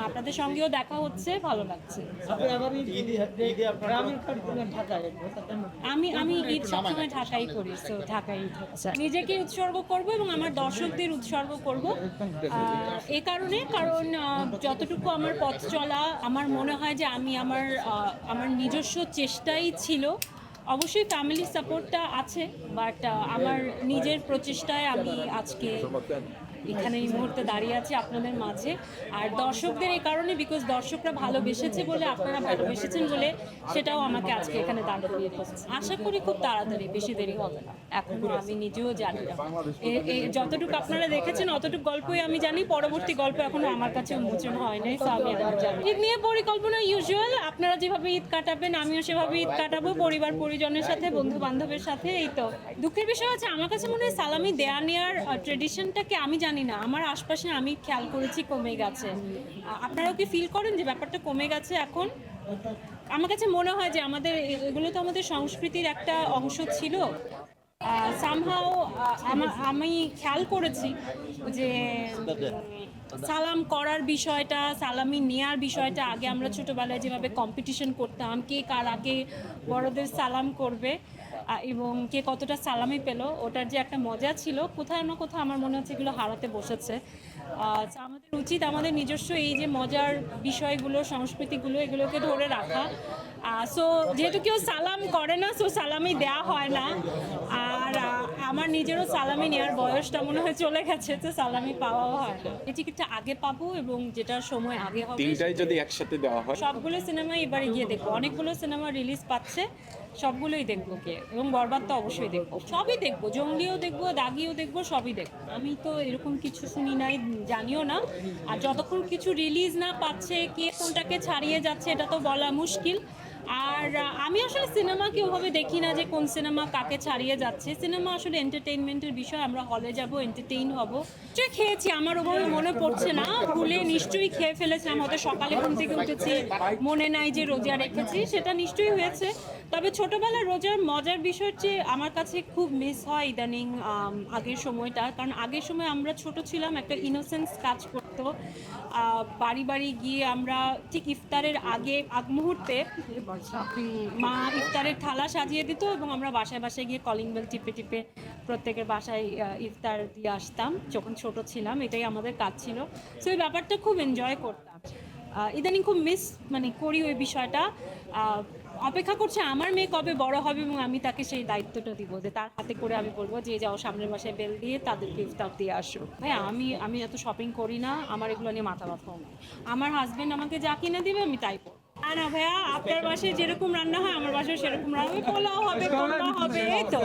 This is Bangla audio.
আপনাদের সঙ্গেও দেখা হচ্ছে, ভালো লাগছে। আমি ঈদ সবসময় ঢাকাই করি, তো ঢাকাই ঈদ হচ্ছে। নিজেকে উৎসর্গ করব এবং আমার দর্শকদের উৎসর্গ করব এই কারণে, কারণ যতটুকু আমার পথ চলা, আমার মনে হয় যে আমি আমার নিজস্ব চেষ্টাই ছিল। অবশ্যই ফ্যামিলি সাপোর্টটা আছে, বাট আমার নিজের প্রচেষ্টায় আমি আজকে এখানে এই মুহূর্তে দাঁড়িয়ে আছি আপনাদের মাঝে। আর দর্শকদের এই কারণে, বিকজ দর্শকরা ভালোবেসেছে বলে, আপনারা ভালোবেসেছেন বলে, সেটাও আমাকে আজকে এখানে দাঁড় করিয়ে রেখেছে। আশা করি খুব তাড়াতাড়ি, বেশি দেরি হবে না। এখনো আমি নিজেও জানি না, যতটুকু আপনারা দেখেছেন অতটুকু গল্পই আমি জানি, পরবর্তী গল্প এখনো আমার কাছে উন্মোচন হয় নাই, তো আমি জানি। ঈদ নিয়ে পরিকল্পনা ইউজুয়াল, আপনারা যেভাবে ঈদ কাটাবেন আমিও সেভাবে ঈদ কাটাবো, পরিবার পরিজনের সাথে, বন্ধু বান্ধবের সাথে। এই তো দুঃখের বিষয় হচ্ছে, আমার কাছে মনে হয় সালামি দেয়া নেওয়ার ট্রেডিশনটাকে আমি জানি না, আমার আশপাশে আমি খেয়াল করেছি কমে গেছে। আপনারাও কি ফিল করেন যে ব্যাপারটা কমে গেছে এখন? আমার কাছে মনে হয় যে এগুলো তো আমাদের সংস্কৃতির একটা অংশ ছিল। সামহাও আমি খেয়াল করেছি যে সালাম করার বিষয়টা, সালামি নেয়ার বিষয়টা, আগে আমরা ছোটোবেলায় যেভাবে কম্পিটিশন করতাম, কে কার আগে বড়দের সালাম করবে এবং কে কতটা সালামি পেল, ওটার যে একটা মজা ছিল, কোথাও না কোথাও আমার মনে হচ্ছে এগুলো হারাতে বসেছে। আমাদের উচিত আমাদের নিজস্ব এই যে মজার বিষয়গুলো, সংস্কৃতিগুলো, এগুলোকে ধরে রাখা। সো যেহেতু কেউ সালাম করে না, সো সালামি দেয়া হয় না। আর আমার নিজেরও সালামি নেওয়ার বয়সটা মনে হয় চলে গেছে, তো সালামি পাওয়াও হয় না। এই টিকিটটা আগে পাবো এবং যেটার সময় আগে হবে, তিনটাই যদি একসাথে দেওয়া হয়, সবগুলো সিনেমা এবারে গিয়ে দেখবো। অনেকগুলো সিনেমা রিলিজ পাচ্ছে, সবগুলোই দেখবো গিয়ে, এবং বরবাদ তো অবশ্যই দেখবো, সবই দেখবো, জঙ্গলিও দেখবো, দাগিও দেখবো, সবই দেখবো। আমি তো এরকম কিছু শুনি নাই, জানিও না। আর যতক্ষণ কিছু রিলিজ না পাচ্ছে, কে কোনটাকে ছাড়িয়ে যাচ্ছে, এটা তো বলা মুশকিল। আর আমি আসলে সিনেমাকে ওভাবে দেখি না যে কোন সিনেমা কাকে ছাড়িয়ে যাচ্ছে। সিনেমা আসলে এন্টারটেইনমেন্টের বিষয়, আমরা হলে যাব, এন্টারটেইন হব। নিশ্চয়ই খেয়েছি, আমার ওভাবে মনে পড়ছে না, ভুলে নিশ্চয়ই খেয়ে ফেলেছিলাম, হয়তো সকালে ঘুম থেকে উঠেছি, মনে নাই যে রোজা রেখেছি, সেটা নিশ্চয়ই হয়েছে। তবে ছোটোবেলার রোজার মজার বিষয়ের চেয়ে আমার কাছে খুব মিস হয় ইদানিং আগের সময়টা, কারণ আগের সময় আমরা ছোট ছিলাম, একটা ইনোসেন্স কাজ করতো। বাড়ি বাড়ি গিয়ে আমরা ঠিক ইফতারের আগ মুহূর্তে মা ইফতারের থালা সাজিয়ে দিত এবং আমরা বাসায় বাসায় গিয়ে কলিং বেল টিপে টিপে প্রত্যেকের বাসায় ইফতার দিয়ে আসতাম, যখন ছোট ছিলাম। এটাই আমাদের কাজ ছিল। সো এই ব্যাপারটা খুব এনজয় করতাম। ইদানিং খুব মিস করি ওই বিষয়টা। অপেক্ষা করছে আমার মেয়ে কবে বড় হবে এবং আমি তাকে সেই দায়িত্বটা দিব, যে তার হাতে করে আমি বলবো যে যাও সামনের বাসায় বেল দিয়ে তাদেরকে ইফতার দিয়ে আসো। ভাই আমি এত শপিং করি না, আমার এগুলো নিয়ে মাথা ব্যথাও নেই। আমার হাজব্যান্ড আমাকে যা কিনে দিবে আমি তাই করবো। না ভাইয়া, আপনার বাসায় যেরকম রান্না হয় আমার বাসায় সেরকম রান্না হবে, পোলাও হবে, কোরমা হবে, এই তো।